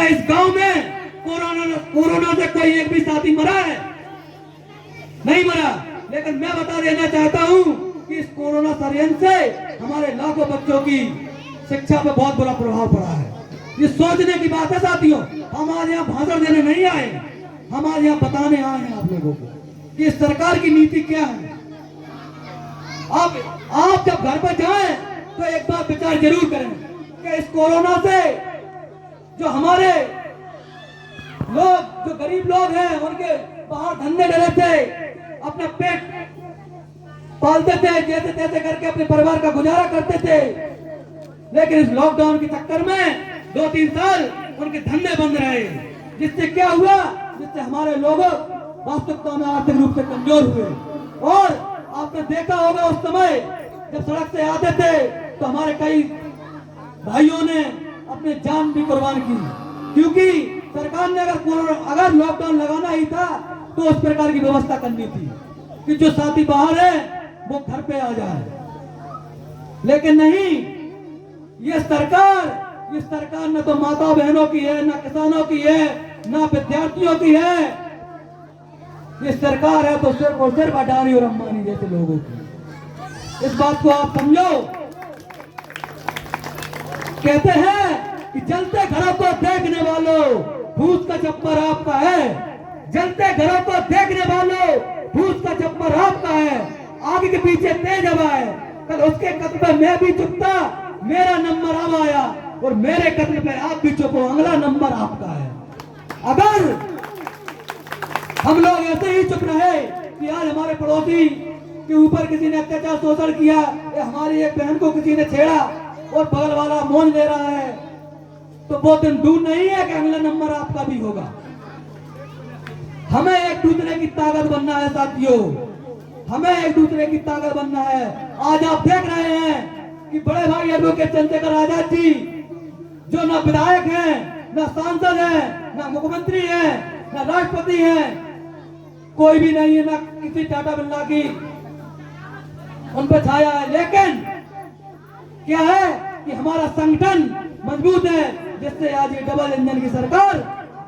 क्या इस गांव में कोरोना से कोई एक भी साथी मरा है? नहीं मरा। लेकिन मैं बता देना चाहता हूं कि इस कोरोना षड्यंत्र से हमारे लाखों बच्चों की शिक्षा पर बहुत बुरा प्रभाव पड़ा है। ये सोचने की बात है साथियों, हम आज यहाँ भाषण देने नहीं आए, हम आज यहाँ बताने आए हैं आप लोगों को कि सरकार की नीति क्या है। आप जब घर पर जाएं तो एक बार विचार जरूर करें कि इस कोरोना से जो हमारे लोग, जो गरीब लोग हैं, उनके बाहर धंधे डरे थे, अपना पेट पालते थे, जैसे तैसे करके अपने परिवार का गुजारा करते थे। लेकिन इस लॉकडाउन के चक्कर में 2-3 साल उनके धंधे बंद रहे, जिससे क्या हुआ, जिससे हमारे लोग वास्तविकता में आर्थिक रूप से कमजोर हुए। और आपने देखा होगा उस समय जब सड़क से आते थे तो हमारे कई भाइयों ने अपने जान भी कुर्बान की, क्योंकि सरकार ने अगर लॉकडाउन लगाना ही था तो उस प्रकार की व्यवस्था करनी थी कि जो साथी बाहर है वो घर पे आ जाए। लेकिन नहीं, ये सरकार न तो माता बहनों की है, न किसानों की है, न विद्यार्थियों की है। ये सरकार है तो सिर्फ और सिर्फ अडानी और अंबानी जैसे लोगों की। इस बात को आप समझो। कहते हैं कि जलते घरों को देखने वालों, भूत का चप्पर आपका है। जलते घरों को देखने वालों, भूत का चप्पर आपका है। आगे के पीछे तेज हवा है, कल उसके कत्ल पे मैं भी चुपता, मेरा नंबर अब आया, और मेरे कत्ल पे आप भी चुपो, अगला नंबर आपका है। अगर हम लोग ऐसे ही चुप रहे कि आज हमारे पड़ोसी के ऊपर किसी ने अत्याचार शोषण किया, या हमारी एक बहन को किसी ने छेड़ा और बगल वाला मौन ले रहा है, तो वो दिन दूर नहीं है कि अगला नंबर आपका भी होगा। हमें एक दूसरे की ताकत बनना है साथियों, हमें एक दूसरे की ताकत बनना है। आज आप देख रहे हैं कि बड़े भाई एडवोकेट चंद्रशेखर आजाद जी, जो ना विधायक हैं, ना सांसद हैं, ना मुख्यमंत्री हैं, ना राष्ट्रपति हैं, कोई भी नहीं है, ना किसी टाटा बिरला की उन पर छाया है। लेकिन क्या है कि हमारा संगठन मजबूत है, जिससे आज ये डबल इंजन की सरकार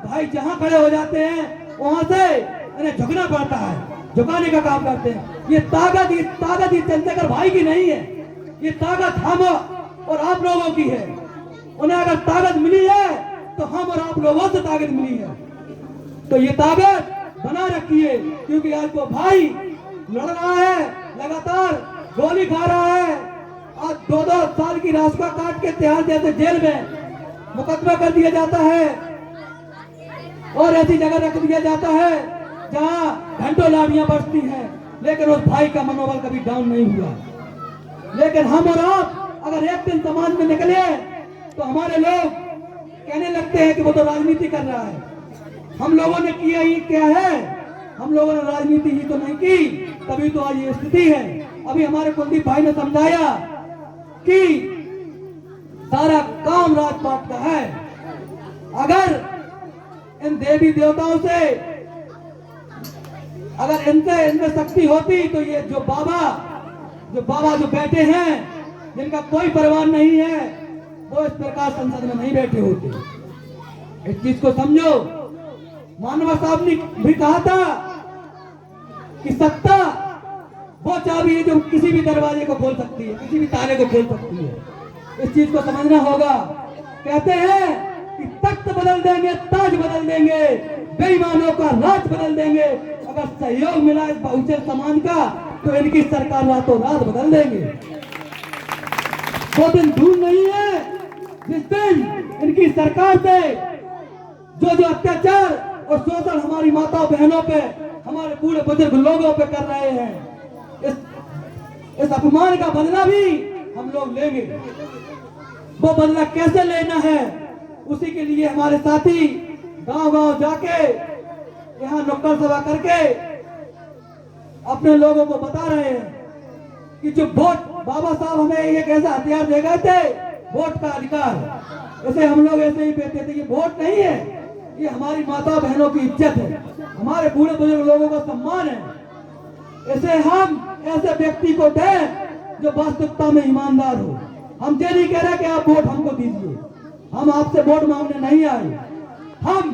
भाई जहां खड़े हो जाते हैं वहां से इन्हें झुकना पड़ता है, झुकाने का काम करते हैं। ये ताकत ही चंद्रशेखर भाई की नहीं है, ये ताकत हम और आप लोगों की है। उन्हें अगर ताकत मिली है तो हम और आप लोगों से ताकत मिली है, तो ये ताकत बना रखिए, क्योंकि आज वो भाई लड़ रहा है, लगातार गोली खा रहा है। आज 2-2 साल की रास्ता काट के तिहाड़ जैसे जेल में मुकदमा कर दिया जाता है और ऐसी जगह रख दिया जाता है जहां घंटों लाड़ियां बरसती हैं, लेकिन उस भाई का मनोबल कभी डाउन नहीं हुआ। लेकिन हम और आप अगर एक दिन समाज में निकले तो हमारे लोग कहने लगते हैं कि वो तो राजनीति कर रहा है। हम लोगों ने किया ही क्या है, हम लोगों ने राजनीति ही तो नहीं की, तभी तो आज ये स्थिति है। अभी हमारे कुलदीप भाई ने समझाया कि सारा काम राजपाट का है। अगर इन देवी देवताओं से, अगर इनसे शक्ति होती तो ये जो बाबा जो बैठे हैं, जिनका कोई परिवार नहीं है, वो इस प्रकार संसद में नहीं बैठे होते। इस चीज को समझो। मानवा साहब ने भी कहा था कि सत्ता वो चाबी है जो किसी भी दरवाजे को खोल सकती है, किसी भी ताले को खोल सकती है। इस चीज को समझना होगा। कहते हैं कि तख्त बदल देंगे, ताज बदल देंगे, बेईमानों का राज बदल देंगे। अगर सहयोग मिला इस बहुजन समाज का तो इनकी सरकार रातों रात बदल देंगे। वो दिन दूर नहीं है जिस दिन इनकी सरकार से जो अत्याचार और शोषण हमारी माताओं बहनों पे, हमारे बूढ़े बुजुर्ग लोगों पे कर रहे हैं, इस अपमान का बदला भी हम लोग लेंगे। वो बदला कैसे लेना है, उसी के लिए हमारे साथी गांव-गांव जाके, यहाँ नुक्कड़ सभा करके अपने लोगों को बता रहे हैं कि जो वोट बाबा साहब हमें एक ऐसा हथियार दे गए थे, वोट का अधिकार, इसे हम लोग ऐसे ही कहते थे। ये वोट नहीं है, ये हमारी माता बहनों की इज्जत है, हमारे बूढ़े बुजुर्ग लोगों का सम्मान है। इसे हम ऐसे व्यक्ति को दें जो वास्तविकता में ईमानदार हो। हम ये नहीं कह रहे कि आप वोट हमको दीजिए, हम आपसे वोट मांगने नहीं आए, हम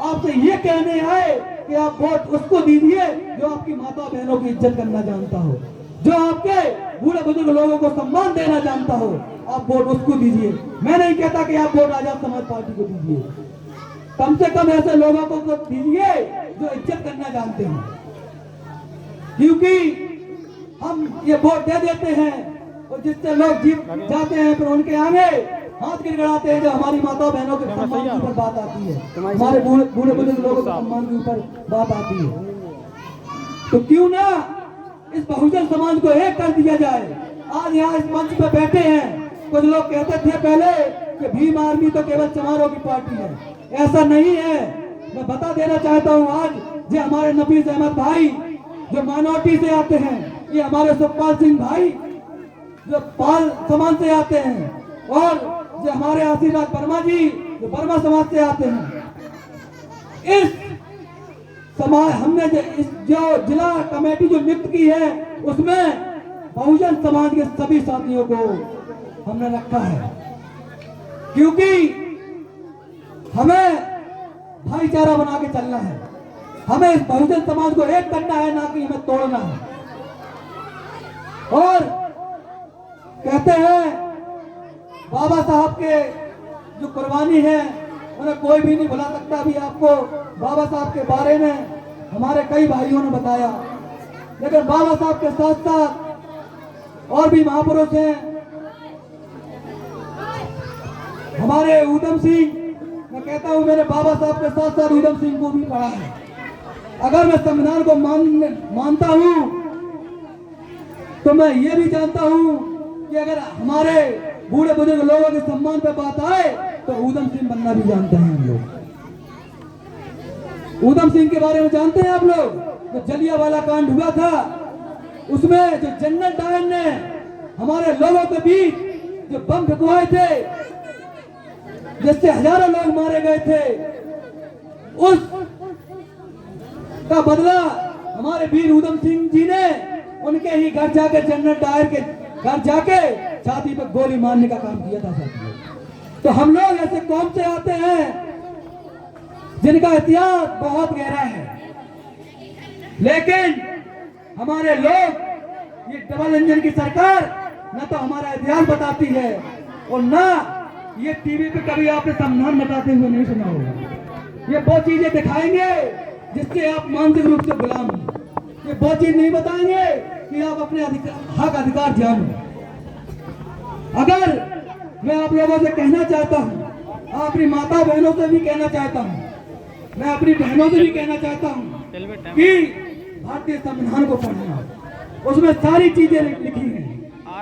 आपसे ये कहने आए कि आप वोट उसको दीजिए जो आपकी माता बहनों की इज्जत करना जानता हो, जो आपके बूढ़े बुजुर्ग लोगों को सम्मान देना जानता हो, आप वोट उसको दीजिए। मैं नहीं कहता कि आप वोट आजाद समाज पार्टी को दीजिए, कम से कम ऐसे लोगों को दीजिए जो इज्जत करना जानते हैं, क्योंकि हम ये वोट दे देते हैं और जिससे लोग जीत जाते हैं फिर उनके आगे हाथ गिड़गिड़ाते हैं। जो हमारी माता बहनों के सम्मान के ऊपर बात आती है, हमारे बूढ़े बुजुर्ग लोगों के सम्मान के ऊपर बात आती है, तो क्यों ना इस बहुजन समाज को एक कर दिया जाए। आज यहाँ इस मंच पे बैठे हैं, कुछ लोग कहते थे पहले कि भीम आर्मी तो केवल चमारों की पार्टी है, ऐसा नहीं है। मैं बता देना चाहता हूँ आज जो हमारे नफीस अहमद भाई जो माइनॉरिटी से आते हैं, ये हमारे सुखपाल सिंह भाई जो पाल समाज से आते हैं, और जो हमारे आशीर्वाद वर्मा जी जो वर्मा समाज से आते हैं, इस समाज हमने जो जिला कमेटी जो नियुक्त की है उसमें बहुजन समाज के सभी साथियों को हमने रखा है, क्योंकि हमें भाईचारा बना के चलना है। हमें इस बहुजन समाज को एक करना है, ना कि हमें तोड़ना है। और कहते हैं बाबा साहब के जो कुर्बानी है उन्हें कोई भी नहीं भुला सकता। अभी आपको बाबा साहब के बारे में हमारे कई भाइयों ने बताया, लेकिन बाबा साहब के साथ साथ और भी महापुरुष हैं। हमारे ऊधम सिंह, मैं कहता हूं मैंने बाबा साहब के साथ साथ ऊधम सिंह को भी पढ़ा है। अगर मैं संविधान को मानता हूं तो मैं ये भी जानता हूं कि अगर हमारे बूढ़े बुजुर्ग लोगों के सम्मान पे बात आए तो ऊधम सिंह बनना भी जानते हैं हम लोग। ऊधम सिंह के बारे में जानते हैं आप लोग, जो जलियांवाला कांड हुआ था उसमें जो जनरल डायर ने हमारे लोगों के बीच जो बम फेंकवाए थे जिससे हजारों लोग मारे गए थे, उस का बदला हमारे वीर ऊधम सिंह जी ने उनके ही घर जाके जनरल डायर के घर जाके छाती पर गोली मारने का काम किया था साथियों। तो हम लोग ऐसे कौम से आते हैं जिनका इतिहास बहुत गहरा है, लेकिन हमारे लोग ये डबल इंजन की सरकार न तो हमारा इतिहास बताती है और न ये टीवी पे कभी आपने संविधान बताते हुए नहीं सुना होगा। ये बहुत चीजें दिखाएंगे जिससे आप मानसिक रूप से गुलाम हैं। ये बहुत चीज नहीं बताएंगे कि आप अपने हक अधिकार जानो। अगर मैं आप लोगों से कहना चाहता हूँ, अपनी माता बहनों से भी कहना चाहता हूँ, मैं अपनी बहनों से भी कहना चाहता हूँ कि भारतीय संविधान को पढ़ना, उसमें सारी चीजें लिखी हैं।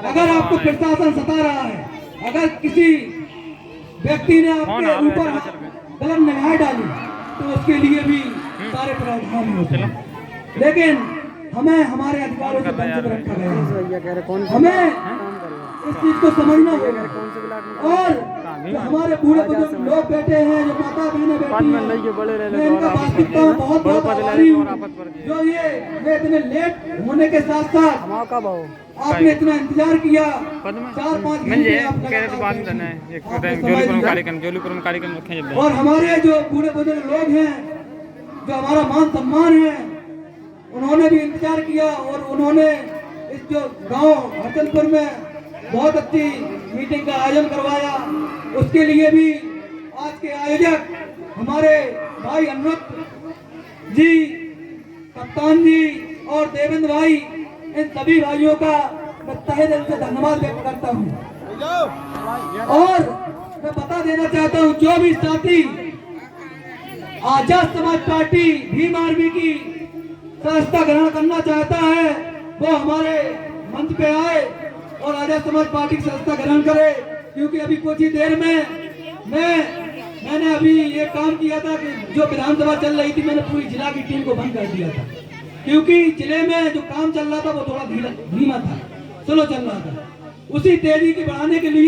अगर आपको प्रशासन सता रहा है, अगर किसी व्यक्ति ने आपके ऊपर गलत निगाह डाली तो उसके लिए भी सारे प्रावधान होते हैं, लेकिन हमें हमारे अधिकारों से वंचित रखा गया है। हमें इस चीज को समझना होगा। और जो हमारे बूढ़े बुजुर्ग लोग बैठे हैं, जो माता बहनें बैठी हैं, मैं इनका वास्तविकता में बहुत आभारी हूँ जो ये इतने लेट होने के साथ साथ आपने इतना इंतजार किया। 4-5 और हमारे जो बूढ़े बुजुर्ग लोग हैं, जो हमारा मान सम्मान है, उन्होंने भी इंतजार किया और उन्होंने इस जो गांव हरचंदपुर में बहुत अच्छी मीटिंग का आयोजन करवाया। उसके लिए भी आज के आयोजक हमारे भाई अनुरुद्ध जी, कप्तान जी और देवेंद्र भाई, इन सभी भाइयों का मैं तहे दिल से धन्यवाद व्यक्त करता हूँ। और मैं बता देना चाहता हूँ, जो भी साथी आजाद समाज पार्टी भीम आर्मी की सदस्यता ग्रहण करना चाहता है वो हमारे मंच पे आए और आजाद समाज पार्टी की सदस्यता ग्रहण करे, क्योंकि अभी कुछ ही देर में मैंने अभी ये काम किया था कि जो विधानसभा चल रही थी मैंने पूरी जिला की टीम को बंद कर दिया था, क्योंकि जिले में जो काम चल रहा था वो थोड़ा धीमा था, स्लो चल रहा था। उसी तेजी की बढ़ाने के लिए